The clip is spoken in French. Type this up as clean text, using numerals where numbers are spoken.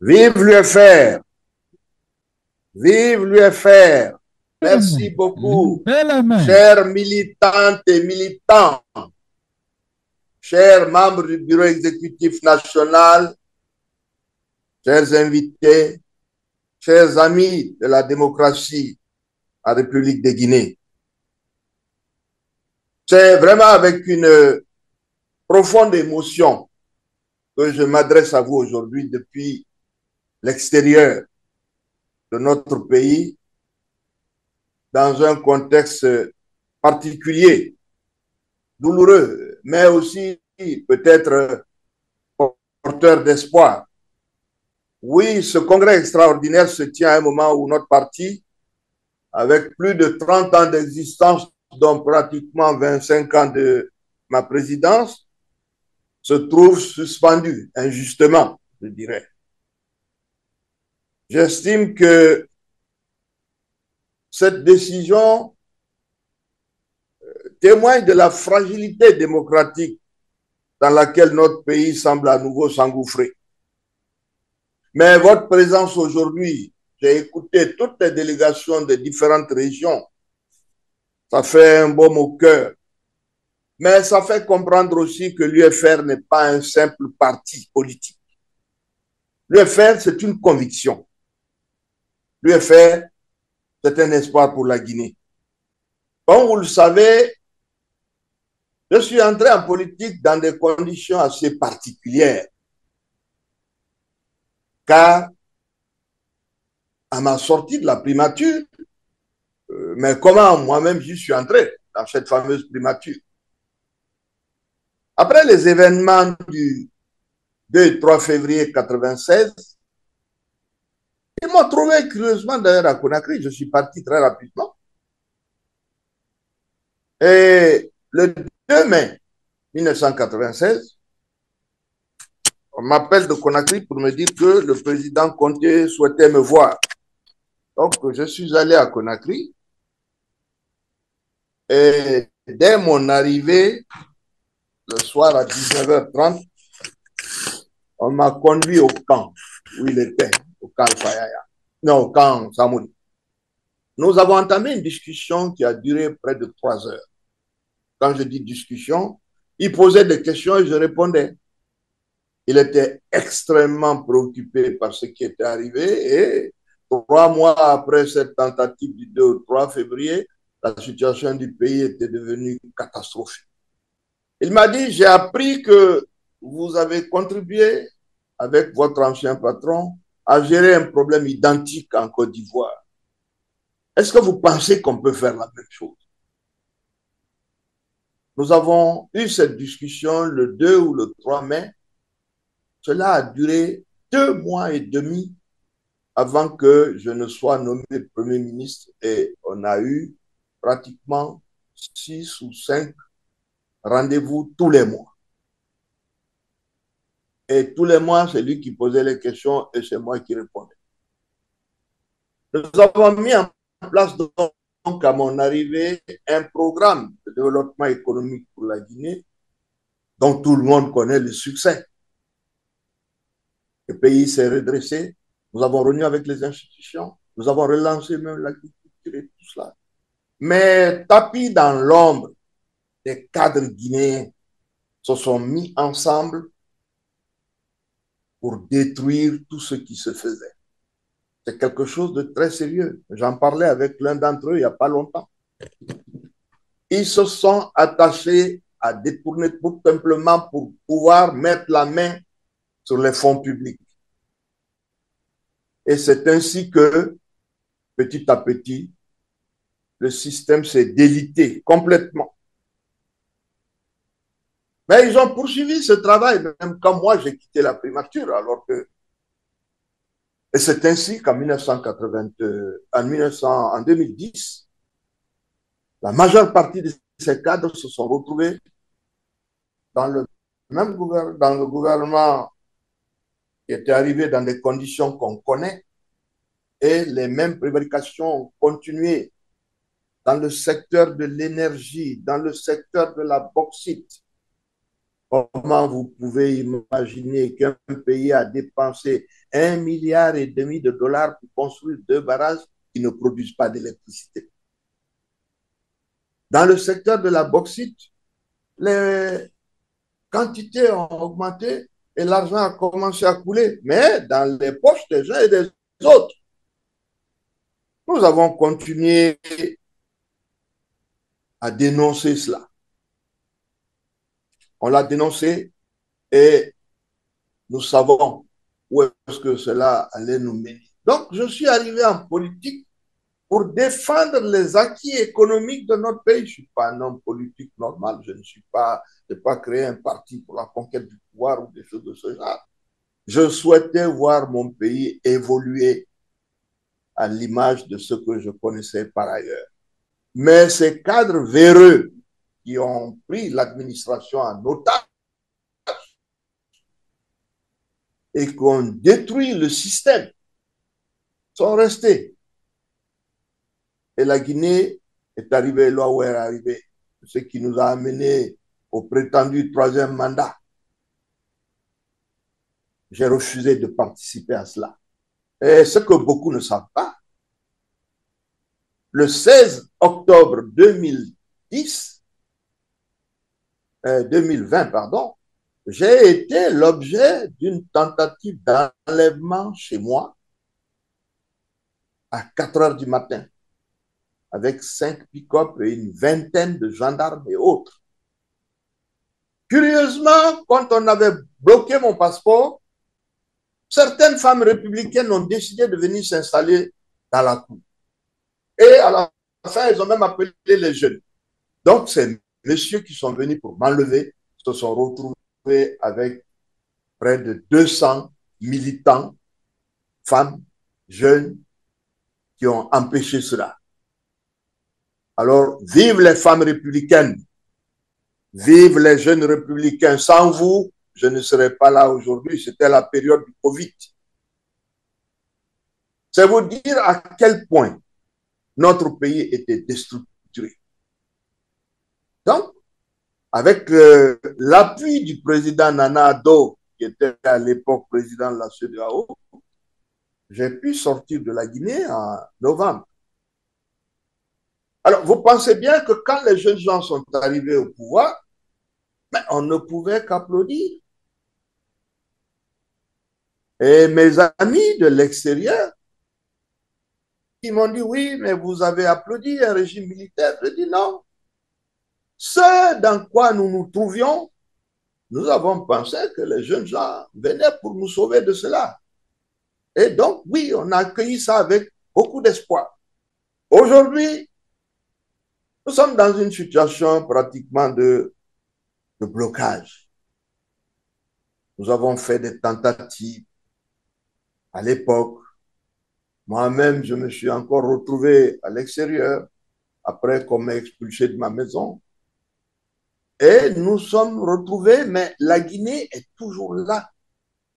Vive l'UFR! Vive l'UFR! Merci Amen. beaucoup, Amen. chers militantes et militants, chers membres du bureau exécutif national, chers invités, chers amis de la démocratie en République de Guinée. C'est vraiment avec une profonde émotion que je m'adresse à vous aujourd'hui depuis l'extérieur de notre pays, dans un contexte particulier, douloureux, mais aussi peut-être porteur d'espoir. Oui, ce congrès extraordinaire se tient à un moment où notre parti, avec plus de 30 ans d'existence, dont pratiquement 25 ans de ma présidence, se trouve suspendu injustement, je dirais. J'estime que cette décision témoigne de la fragilité démocratique dans laquelle notre pays semble à nouveau s'engouffrer. Mais votre présence aujourd'hui, j'ai écouté toutes les délégations de différentes régions, ça fait un baume au cœur. Mais ça fait comprendre aussi que l'UFR n'est pas un simple parti politique. L'UFR, c'est une conviction. L'UFR, c'est un espoir pour la Guinée. Comme vous le savez, je suis entré en politique dans des conditions assez particulières. Car à ma sortie de la primature, mais comment moi-même j'y suis entré dans cette fameuse primature? Après les événements du 2 et 3 février 96, ils m'ont trouvé curieusement d'ailleurs à Conakry. Je suis parti très rapidement. Et le 2 mai 1996, on m'appelle de Conakry pour me dire que le président Conté souhaitait me voir. Donc, je suis allé à Conakry et dès mon arrivée, le soir à 19h30, on m'a conduit au camp où il était, au camp Fayaya. Non, au camp Samouri. Nous avons entamé une discussion qui a duré près de 3 heures. Quand je dis discussion, il posait des questions et je répondais. Il était extrêmement préoccupé par ce qui était arrivé et 3 mois après cette tentative du 2 ou 3 février, la situation du pays était devenue catastrophique. Il m'a dit, j'ai appris que vous avez contribué avec votre ancien patron à gérer un problème identique en Côte d'Ivoire. Est-ce que vous pensez qu'on peut faire la même chose? Nous avons eu cette discussion le 2 ou le 3 mai. Cela a duré 2 mois et demi avant que je ne sois nommé Premier ministre et on a eu pratiquement 6 ou 5 rendez-vous tous les mois. Et tous les mois, c'est lui qui posait les questions et c'est moi qui répondais. Nous avons mis en place donc à mon arrivée un programme de développement économique pour la Guinée dont tout le monde connaît le succès. Le pays s'est redressé, nous avons renié avec les institutions, nous avons relancé même l'agriculture et tout cela. Mais tapis dans l'ombre, les cadres guinéens se sont mis ensemble pour détruire tout ce qui se faisait. C'est quelque chose de très sérieux. J'en parlais avec l'un d'entre eux il n'y a pas longtemps. Ils se sont attachés à détourner tout simplement pour pouvoir mettre la main sur les fonds publics. Et c'est ainsi que, petit à petit, le système s'est délité complètement. Mais ils ont poursuivi ce travail, même quand moi j'ai quitté la primature, alors que. Et c'est ainsi qu'en 2010, la majeure partie de ces cadres se sont retrouvés dans le même dans le gouvernement qui était arrivé dans des conditions qu'on connaît et les mêmes prévarications ont continué dans le secteur de l'énergie, dans le secteur de la bauxite. Comment vous pouvez imaginer qu'un pays a dépensé 1,5 milliard de dollars pour construire 2 barrages qui ne produisent pas d'électricité. Dans le secteur de la bauxite, les quantités ont augmenté et l'argent a commencé à couler, mais dans les poches des uns et des autres. Nous avons continué à dénoncer cela. On l'a dénoncé et nous savons où est-ce que cela allait nous mener. Donc, je suis arrivé en politique pour défendre les acquis économiques de notre pays. Je ne suis pas un homme politique normal. Je n'ai pas créé un parti pour la conquête du pouvoir ou des choses de ce genre. Je souhaitais voir mon pays évoluer à l'image de ce que je connaissais par ailleurs. Mais ces cadres véreux qui ont pris l'administration en otage et qui ont détruit le système sont restés. Et la Guinée est arrivée là où elle est arrivée, ce qui nous a amené au prétendu troisième mandat. J'ai refusé de participer à cela. Et ce que beaucoup ne savent pas, le 16 octobre 2020, j'ai été l'objet d'une tentative d'enlèvement chez moi à 4 heures du matin, avec 5 pick-up et une vingtaine de gendarmes et autres. Curieusement, quand on avait bloqué mon passeport, certaines femmes républicaines ont décidé de venir s'installer dans la cour. Et à la fin, ils ont même appelé les jeunes. Donc, ces messieurs qui sont venus pour m'enlever se sont retrouvés avec près de 200 militants, femmes, jeunes, qui ont empêché cela. Alors, vive les femmes républicaines, vive les jeunes républicains. Sans vous, je ne serais pas là aujourd'hui. C'était la période du Covid. C'est vous dire à quel point notre pays était déstructuré. Donc, avec l'appui du président Nana Addo, qui était à l'époque président de la CEDEAO, j'ai pu sortir de la Guinée en novembre. Alors, vous pensez bien que quand les jeunes gens sont arrivés au pouvoir, on ne pouvait qu'applaudir. Et mes amis de l'extérieur, qui m'ont dit, oui, mais vous avez applaudi un régime militaire. Je dis non. Ce dans quoi nous nous trouvions, nous avons pensé que les jeunes gens venaient pour nous sauver de cela. Et donc, oui, on a accueilli ça avec beaucoup d'espoir. Aujourd'hui, nous sommes dans une situation pratiquement de blocage. Nous avons fait des tentatives à l'époque. Moi-même, je me suis encore retrouvé à l'extérieur après qu'on m'ait expulsé de ma maison. Et nous sommes retrouvés, mais la Guinée est toujours là.